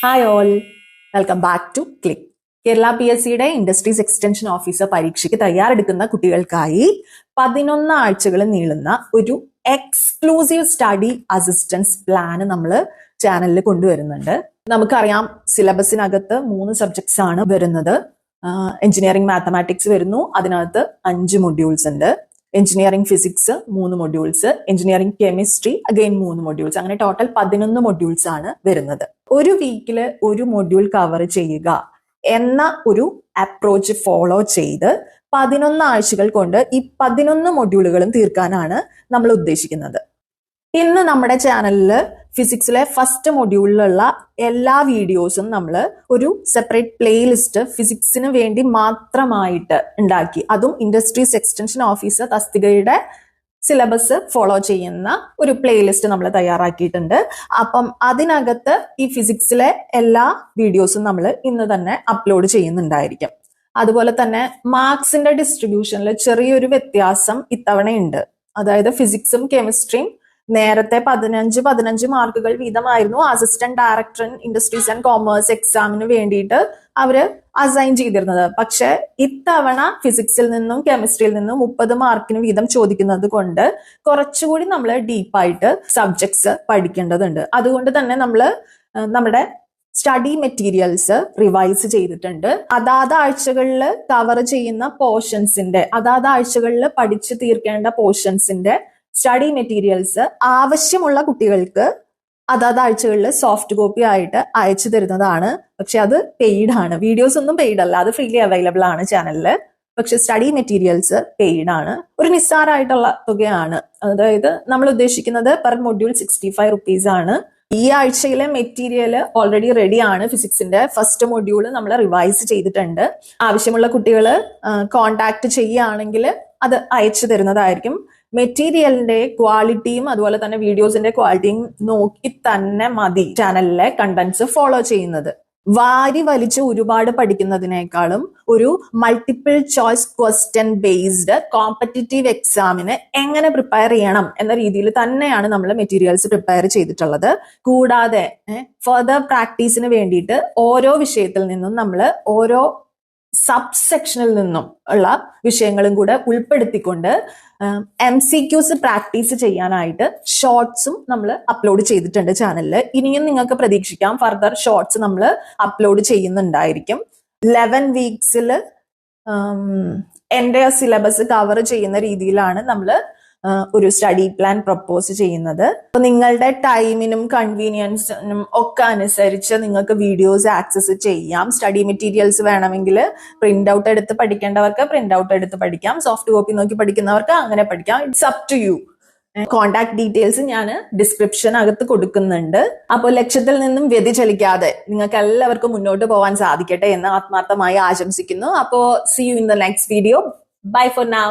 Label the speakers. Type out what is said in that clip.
Speaker 1: Hi all, welcome back to click. Kerala PSCയുടെ industries extension officer പരീക്ഷയ്ക്ക് തയ്യാറെടുക്കുന്ന കുട്ടികൾക്കായി 11 ആഴ്ചകൾ നീളുന്ന ഒരു എക്സ്ക്ലൂസീവ് സ്റ്റഡി അസിസ്റ്റൻസ് പ്ലാൻ നമ്മൾ ചാനലിൽ കൊണ്ടുവരുന്നുണ്ട്. നമുക്കറിയാം, സിലബസിനകത്ത് 3 സബ്ജക്ട്സ് ആണ് വരുന്നത്. എഞ്ചിനീയറിംഗ് മാത്തമാറ്റിക്സ് വരുന്നു, അതിനകത്ത് 5 മൊഡ്യൂൾസ് ഉണ്ട്. Engineering physics 3 modules, engineering chemistry again 3 modules, അങ്ങനെ ടോട്ടൽ 11 മൊഡ്യൂൾസ് ആണ് വരുന്നത്. ഒരു വീക്കിൽ ഒരു മൊഡ്യൂൾ കവർ ചെയ്യുക എന്ന ഒരു അപ്രോച്ച് ഫോളോ ചെയ്ത് 11 ആഴ്ചകൾ കൊണ്ട് ഈ 11 മൊഡ്യൂളുകളും തീർക്കാനാണ് നമ്മൾ ഉദ്ദേശിക്കുന്നത്. ഇന്ന് നമ്മുടെ ചാനലിൽ ഫിസിക്സിലെ ഫസ്റ്റ് മൊഡ്യൂളിലുള്ള എല്ലാ വീഡിയോസും നമ്മൾ ഒരു സെപ്പറേറ്റ് പ്ലേലിസ്റ്റ് ഫിസിക്സിന് വേണ്ടി മാത്രമായിട്ട് ഉണ്ടാക്കി. അതും ഇൻഡസ്ട്രീസ് എക്സ്റ്റൻഷൻ ഓഫീസർ തസ്തികയുടെ സിലബസ് ഫോളോ ചെയ്യുന്ന ഒരു പ്ലേലിസ്റ്റ് നമ്മൾ തയ്യാറാക്കിയിട്ടുണ്ട്. അപ്പം അതിനകത്ത് ഈ ഫിസിക്സിലെ എല്ലാ വീഡിയോസും നമ്മൾ ഇന്ന് തന്നെ അപ്ലോഡ് ചെയ്യുന്നുണ്ടായിരിക്കും. അതുപോലെ തന്നെ മാർക്സിന്റെ ഡിസ്ട്രിബ്യൂഷനിൽ ചെറിയൊരു വ്യത്യാസം ഇത്തവണയുണ്ട്. അതായത് ഫിസിക്സും കെമിസ്ട്രിയും നേരത്തെ 15 മാർക്കുകൾ വീതമായിരുന്നു assistant director in industries and commerce എക്സാമിന് വേണ്ടിയിട്ട് അവര് അസൈൻ ചെയ്തിരുന്നത്. പക്ഷെ ഇത്തവണ ഫിസിക്സിൽ നിന്നും കെമിസ്ട്രിയിൽ നിന്നും 30 മാർക്കിന് വീതം ചോദിക്കുന്നത് കൊണ്ട് കുറച്ചുകൂടി നമ്മൾ ഡീപ്പായിട്ട് സബ്ജക്ട്സ് പഠിക്കേണ്ടതുണ്ട്. അതുകൊണ്ട് തന്നെ നമ്മൾ നമ്മുടെ സ്റ്റഡി മെറ്റീരിയൽസ് റിവൈസ് ചെയ്തിട്ടുണ്ട്. അതാത് ആഴ്ചകളിൽ കവർ ചെയ്യുന്ന പോർഷൻസിന്റെ, അതാത് ആഴ്ചകളിൽ പഠിച്ചു തീർക്കേണ്ട പോർഷൻസിന്റെ സ്റ്റഡി മെറ്റീരിയൽസ് ആവശ്യമുള്ള കുട്ടികൾക്ക് അതാത് ആഴ്ചകളിൽ സോഫ്റ്റ് കോപ്പി ആയിട്ട് അയച്ചു തരുന്നതാണ്. പക്ഷെ അത് പെയ്ഡ് ആണ്. വീഡിയോസ് ഒന്നും പെയ്ഡ് അല്ല, അത് ഫ്രീലി അവൈലബിൾ ആണ് ചാനലിൽ. പക്ഷെ സ്റ്റഡി മെറ്റീരിയൽസ് പെയ്ഡ് ആണ്. ഒരു നിസ്സാരമായിട്ടുള്ള തുകയാണ്. അതായത് നമ്മൾ ഉദ്ദേശിക്കുന്നത് പെർ മൊഡ്യൂൾ 65 റുപ്പീസ് ആണ്. ഈ ആഴ്ചയിലെ മെറ്റീരിയൽ ഓൾറെഡി റെഡി ആണ്. ഫിസിക്സിന്റെ ഫസ്റ്റ് മൊഡ്യൂൾ നമ്മൾ റിവൈസ് ചെയ്തിട്ടുണ്ട്. ആവശ്യമുള്ള കുട്ടികൾ കോണ്ടാക്ട് ചെയ്യുകയാണെങ്കിൽ അത് അയച്ചു തരുന്നതായിരിക്കും. മെറ്റീരിയലിന്റെ ക്വാളിറ്റിയും അതുപോലെ തന്നെ വീഡിയോസിന്റെ ക്വാളിറ്റിയും നോക്കി തന്നെ മതി ചാനലിലെ കണ്ടന്റ്സ് ഫോളോ ചെയ്യുന്നത്. വാരി വലിച്ച് ഒരുപാട് പഠിക്കുന്നതിനേക്കാളും ഒരു multiple choice question based competitive എക്സാമിന് എങ്ങനെ പ്രിപ്പയർ ചെയ്യണം എന്ന രീതിയിൽ തന്നെയാണ് നമ്മൾ മെറ്റീരിയൽസ് പ്രിപ്പയർ ചെയ്തിട്ടുള്ളത്. കൂടാതെ ഫർദർ പ്രാക്ടീസിന് വേണ്ടിയിട്ട് ഓരോ വിഷയത്തിൽ നിന്നും നമ്മൾ ഓരോ സബ് സെക്ഷനിൽ നിന്നും ഉള്ള വിഷയങ്ങളും കൂടെ ഉൾപ്പെടുത്തിക്കൊണ്ട് MCQs പ്രാക്ടീസ് ചെയ്യാനായിട്ട് ഷോർട്സും നമ്മൾ അപ്ലോഡ് ചെയ്തിട്ടുണ്ട് ചാനലിൽ. ഇനിയും നിങ്ങൾക്ക് പ്രതീക്ഷിക്കാം ഫർദർ ഷോർട്സ് നമ്മൾ അപ്ലോഡ് ചെയ്യുന്നുണ്ടായിരിക്കും. 11 വീക്സിൽ എൻ്റെ സിലബസ് കവർ ചെയ്യുന്ന രീതിയിലാണ് നമ്മൾ ഒരു സ്റ്റഡി പ്ലാൻ പ്രപ്പോസ് ചെയ്യുന്നത്. അപ്പൊ നിങ്ങളുടെ ടൈമിനും കൺവീനിയൻസിനും ഒക്കെ അനുസരിച്ച് നിങ്ങൾക്ക് വീഡിയോസ് ആക്സസ് ചെയ്യാം. സ്റ്റഡി മെറ്റീരിയൽസ് വേണമെങ്കിൽ പ്രിന്റ് ഔട്ട് എടുത്ത് പഠിക്കേണ്ടവർക്ക് പ്രിന്റ് ഔട്ട് എടുത്ത് പഠിക്കാം, സോഫ്റ്റ് കോപ്പി നോക്കി പഠിക്കുന്നവർക്ക് അങ്ങനെ പഠിക്കാം. It's up to you. Contact details ഞാൻ ഡിസ്ക്രിപ്ഷനകത്ത് കൊടുക്കുന്നുണ്ട്. അപ്പോൾ ലക്ഷ്യത്തിൽ നിന്നും വ്യതിചലിക്കാതെ നിങ്ങൾക്ക് എല്ലാവർക്കും മുന്നോട്ട് പോകാൻ സാധിക്കട്ടെ എന്ന് ആത്മാർത്ഥമായി ആശംസിക്കുന്നു. അപ്പോൾ see you in the next video. Bye for now.